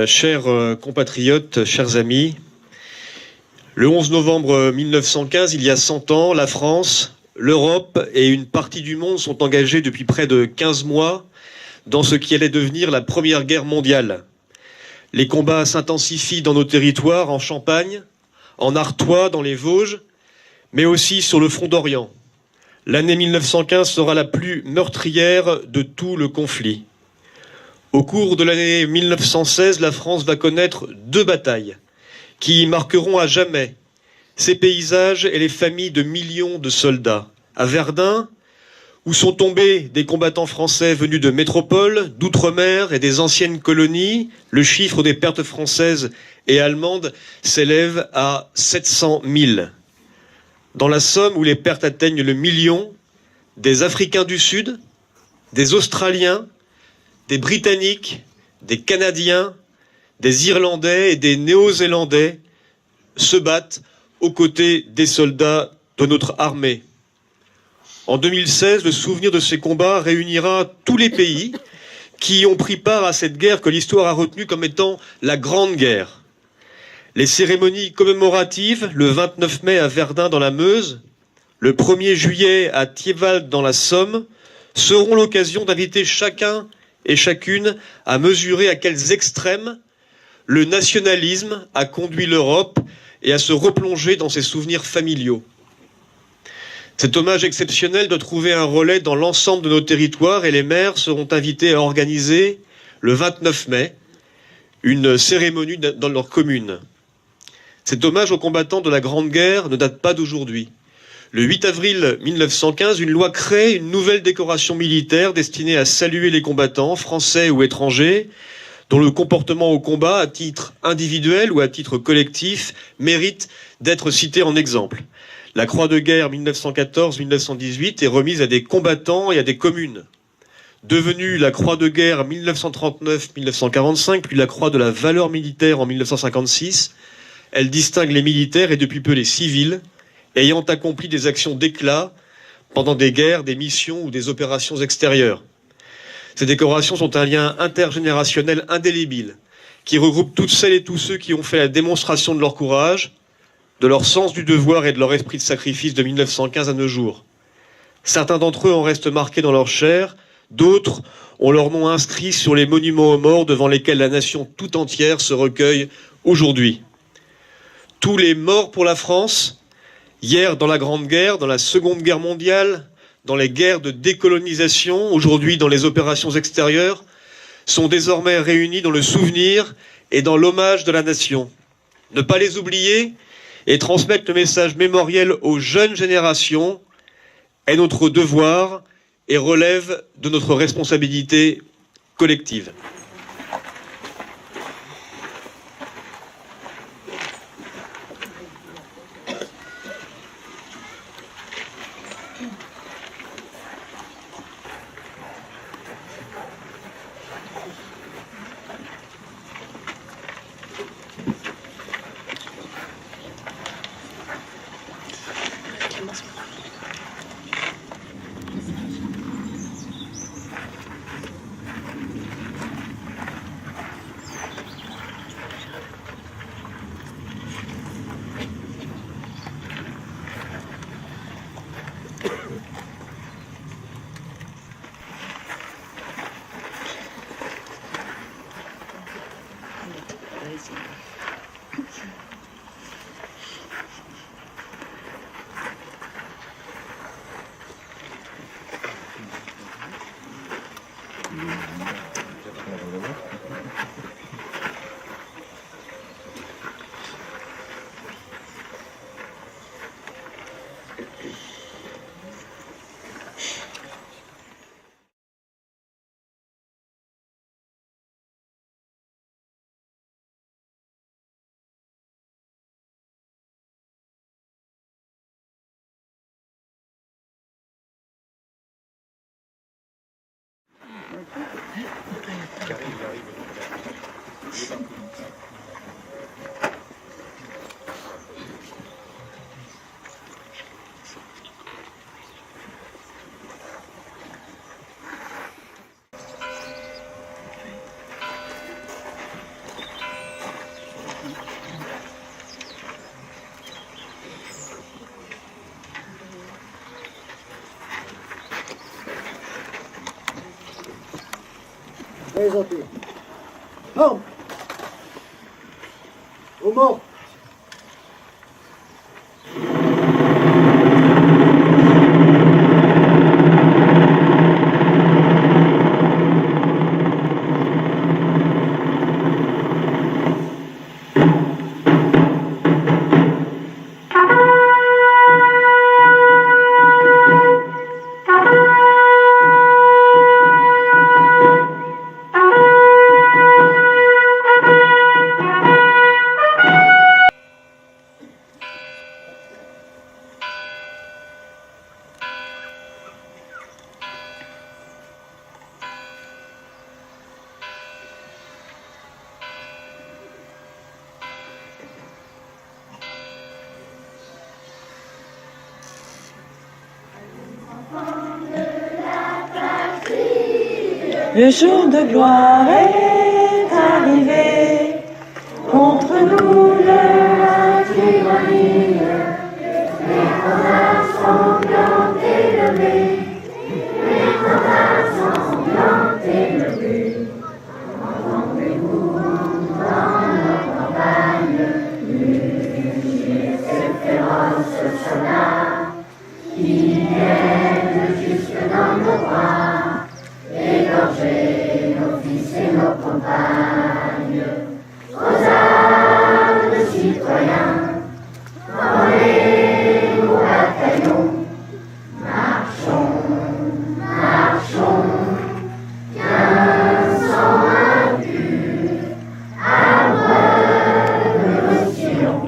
Chers compatriotes, chers amis, le 11 novembre 1915, il y a 100 ans, la France, l'Europe et une partie du monde sont engagés depuis près de 15 mois dans ce qui allait devenir la Première Guerre mondiale. Les combats s'intensifient dans nos territoires, en Champagne, en Artois, dans les Vosges, mais aussi sur le front d'Orient. L'année 1915 sera la plus meurtrière de tout le conflit. Au cours de l'année 1916, la France va connaître 2 batailles qui marqueront à jamais ces paysages et les familles de millions de soldats. À Verdun, où sont tombés des combattants français venus de métropoles, d'outre-mer et des anciennes colonies, le chiffre des pertes françaises et allemandes s'élève à 700 000. Dans la Somme, où les pertes atteignent le million, des Africains du Sud, des Australiens, des Britanniques, des Canadiens, des Irlandais et des Néo-Zélandais se battent aux côtés des soldats de notre armée. En 2016, le souvenir de ces combats réunira tous les pays qui ont pris part à cette guerre que l'histoire a retenue comme étant la Grande Guerre. Les cérémonies commémoratives, le 29 mai à Verdun dans la Meuse, le 1er juillet à Thiéval dans la Somme, seront l'occasion d'inviter chacun et chacune à mesurer à quels extrêmes le nationalisme a conduit l'Europe et à se replonger dans ses souvenirs familiaux. Cet hommage exceptionnel doit trouver un relais dans l'ensemble de nos territoires et les maires seront invités à organiser le 29 mai une cérémonie dans leur commune. Cet hommage aux combattants de la Grande Guerre ne date pas d'aujourd'hui. Le 8 avril 1915, une loi crée une nouvelle décoration militaire destinée à saluer les combattants, français ou étrangers, dont le comportement au combat, à titre individuel ou à titre collectif, mérite d'être cité en exemple. La Croix de guerre 1914-1918 est remise à des combattants et à des communes. Devenue la Croix de guerre 1939-1945, puis la Croix de la valeur militaire en 1956, elle distingue les militaires et depuis peu les civils, ayant accompli des actions d'éclat pendant des guerres, des missions ou des opérations extérieures. Ces décorations sont un lien intergénérationnel indélébile qui regroupe toutes celles et tous ceux qui ont fait la démonstration de leur courage, de leur sens du devoir et de leur esprit de sacrifice de 1915 à nos jours. Certains d'entre eux en restent marqués dans leur chair, d'autres ont leur nom inscrit sur les monuments aux morts devant lesquels la nation tout entière se recueille aujourd'hui. Tous les morts pour la France, hier dans la Grande Guerre, dans la Seconde Guerre mondiale, dans les guerres de décolonisation, aujourd'hui dans les opérations extérieures, sont désormais réunis dans le souvenir et dans l'hommage de la nation. Ne pas les oublier et transmettre le message mémoriel aux jeunes générations est notre devoir et relève de notre responsabilité collective. Présenté. Armes. Aux morts. Le jour de gloire est arrivé, contre nous la tyrannie, les combats sanglants élevés, les combats sanglants élevés. Entendez-vous dans nos campagnes, mugir ces féroces soldats, qui viennent jusque dans nos bras. Égorger nos fils et nos compagnes, aux armes de citoyens, enlevés au bataillon, marchons, marchons, qu'un sang impur abreuve nos sillons.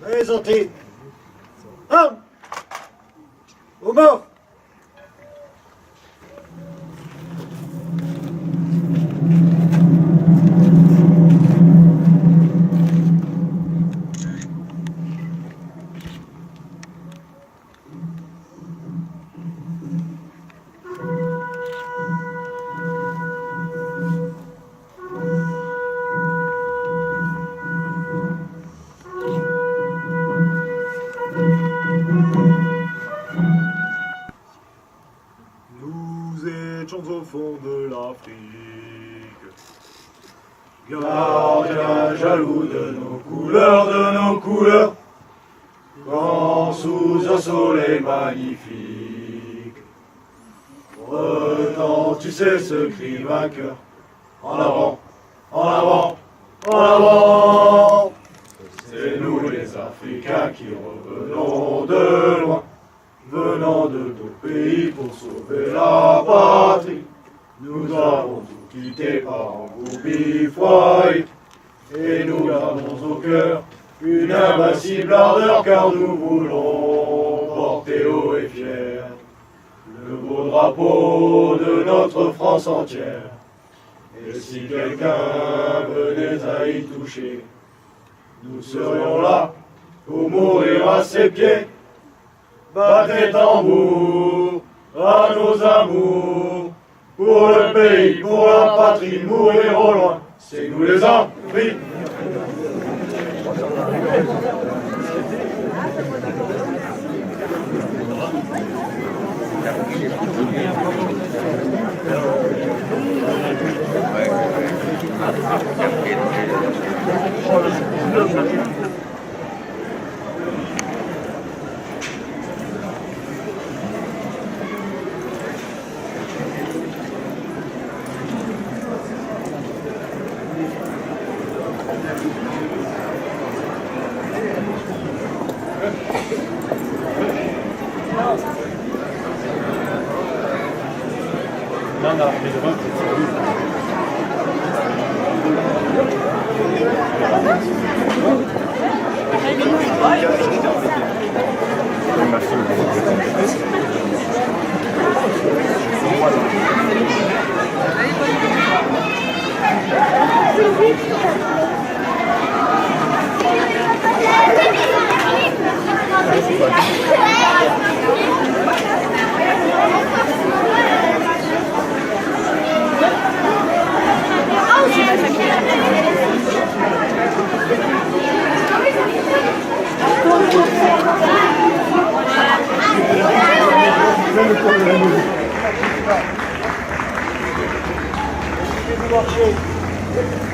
Présenté. Armes. Aux morts. Au fond de l'Afrique, gardien jaloux de nos couleurs, quand sous un soleil magnifique, retentissait ce cri vainqueur, en avant, en avant, en avant. C'est nous les Africains qui revenons de loin, venant de tout pays pour sauver la patrie. Nous avons tout quitté par engoubi foyer, et nous gardons au cœur une invincible ardeur, car nous voulons porter haut et fier le beau drapeau de notre France entière. Et si quelqu'un venait à y toucher, nous serions là pour mourir à ses pieds. Battez tambour à nos amours, pour le pays, pour la patrie, mourir au loin, c'est nous les Africains. Marcher.